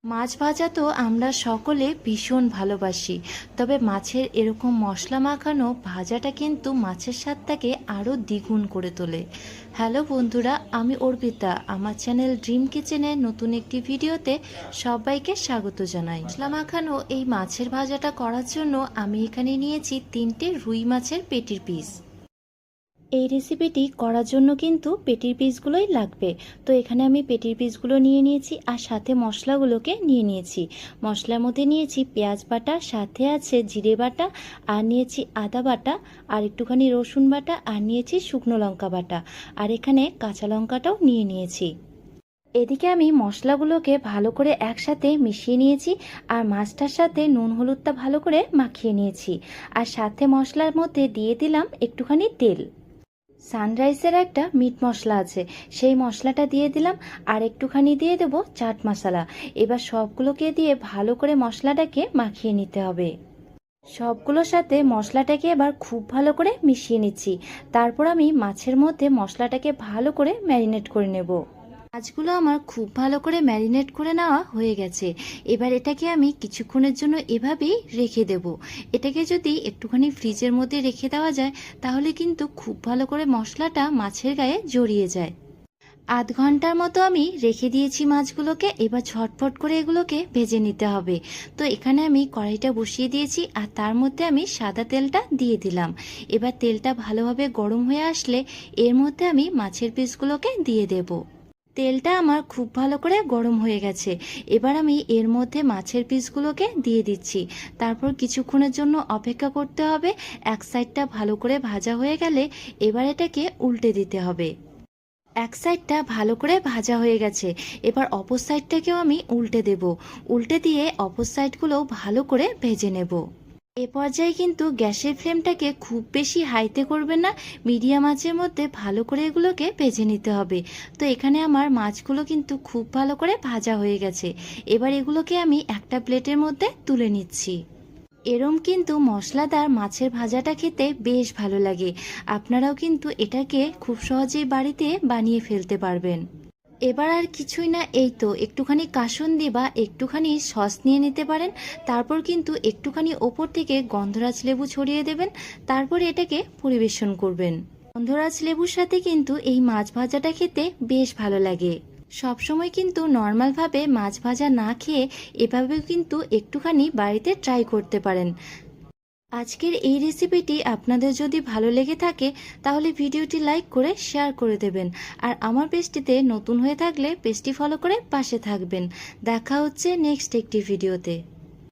মাছ ভাজা তো আমরা সকলে ভীষণ ভালোবাসি, তবে মাছের এরকম মশলা মাখানো ভাজাটা কিন্তু মাছের স্বাদটাকে আরও দ্বিগুণ করে তোলে। হ্যালো বন্ধুরা, আমি অর্পিতা। আমার চ্যানেল ড্রিম কিচেনের নতুন একটি ভিডিওতে সবাইকে স্বাগত জানাই। মশলা মাখানো এই মাছের ভাজাটা করার জন্য আমি এখানে নিয়েছি 3টে রুই মাছের পেটির পিস। এই রেসিপিটি করার জন্য কিন্তু পেটির পিসগুলোই লাগবে। তো এখানে আমি পেটির পিসগুলো নিয়ে নিয়েছি আর সাথে মশলাগুলোকে নিয়ে নিয়েছি। মশলার মধ্যে নিয়েছি পেঁয়াজ বাটা, সাথে আছে জিরে বাটা, আর নিয়েছি আদা বাটা, আর একটুখানি রসুন বাটা, আর নিয়েছি শুকনো লঙ্কা বাটা, আর এখানে কাঁচা লঙ্কাটাও নিয়ে নিয়েছি। এদিকে আমি মশলাগুলোকে ভালো করে একসাথে মিশিয়ে নিয়েছি আর মাছটার সাথে নুন হলুদটা ভালো করে মাখিয়ে নিয়েছি। আর সাথে মশলার মধ্যে দিয়ে দিলাম একটুখানি তেল। সানরাইসের একটা মিট মশলা আছে, সেই মশলাটা দিয়ে দিলাম, আর একটুখানি দিয়ে দেবো চাট মশলা। এবার সবগুলোকে দিয়ে ভালো করে মশলাটাকে মাখিয়ে নিতে হবে। সবগুলোর সাথে মশলাটাকে এবার খুব ভালো করে মিশিয়ে নিচ্ছি। তারপর আমি মাছের মধ্যে মশলাটাকে ভালো করে ম্যারিনেট করে নেব। মাছগুলো আমার খুব ভালো করে ম্যারিনেট করে নেওয়া হয়ে গেছে। এবার এটাকে আমি কিছুক্ষণের জন্য এভাবেই রেখে দেব। এটাকে যদি একটুখানি ফ্রিজের মধ্যে রেখে দেওয়া যায় তাহলে কিন্তু খুব ভালো করে মশলাটা মাছের গায়ে জড়িয়ে যায়। আধ ঘন্টার মতো আমি রেখে দিয়েছি মাছগুলোকে। এবার ঝটফট করে এগুলোকে ভেজে নিতে হবে। তো এখানে আমি কড়াইটা বসিয়ে দিয়েছি আর তার মধ্যে আমি সাদা তেলটা দিয়ে দিলাম। এবার তেলটা ভালোভাবে গরম হয়ে আসলে এর মধ্যে আমি মাছের পিসগুলোকে দিয়ে দেব। তেলটা আমার খুব ভালো করে গরম হয়ে গেছে। এবার আমি এর মধ্যে মাছের পিসগুলোকে দিয়ে দিচ্ছি। তারপর কিছুক্ষণের জন্য অপেক্ষা করতে হবে। এক সাইডটা ভালো করে ভাজা হয়ে গেলে এবার এটাকে উল্টে দিতে হবে। এক সাইডটা ভালো করে ভাজা হয়ে গেছে, এবার অপর সাইডটাকেও আমি উল্টে দেব। উল্টে দিয়ে অপর সাইডগুলোও ভালো করে ভেজে নেব। এ পর্যায়ে কিন্তু গ্যাসের ফ্লেমটাকে খুব বেশি হাইতে করবেন না, মিডিয়াম আঁচের মধ্যে ভালো করে এগুলোকে ভেজে নিতে হবে। তো এখানে আমার মাছগুলো কিন্তু খুব ভালো করে ভাজা হয়ে গেছে। এবার এগুলোকে আমি একটা প্লেটের মধ্যে তুলে নিচ্ছি। এরম কিন্তু মশলাদার মাছের ভাজাটা খেতে বেশ ভালো লাগে। আপনারাও কিন্তু এটাকে খুব সহজেই বাড়িতে বানিয়ে ফেলতে পারবেন। এবার আর কিছুই না, এই তো একটুখানি কাসুন্দি বা একটুখানি সস নিয়ে নিতে পারেন। তারপর কিন্তু একটুখানি ওপর থেকে গন্ধরাজ লেবু ছড়িয়ে দেবেন। তারপর এটাকে পরিবেশন করবেন। গন্ধরাজ লেবুর সাথে কিন্তু এই মাছ ভাজাটা খেতে বেশ ভালো লাগে। সবসময় কিন্তু নর্মালভাবে মাছ ভাজা না খেয়ে এভাবেও কিন্তু একটুখানি বাড়িতে ট্রাই করতে পারেন। আজকের এই রেসিপিটি আপনাদের যদি ভালো লেগে থাকে তাহলে ভিডিওটি লাইক করে শেয়ার করে দেবেন। আর আমার পেজটিতে নতুন হয়ে থাকলে পেজটি ফলো করে পাশে থাকবেন। দেখা হচ্ছে নেক্সট একটি ভিডিওতে।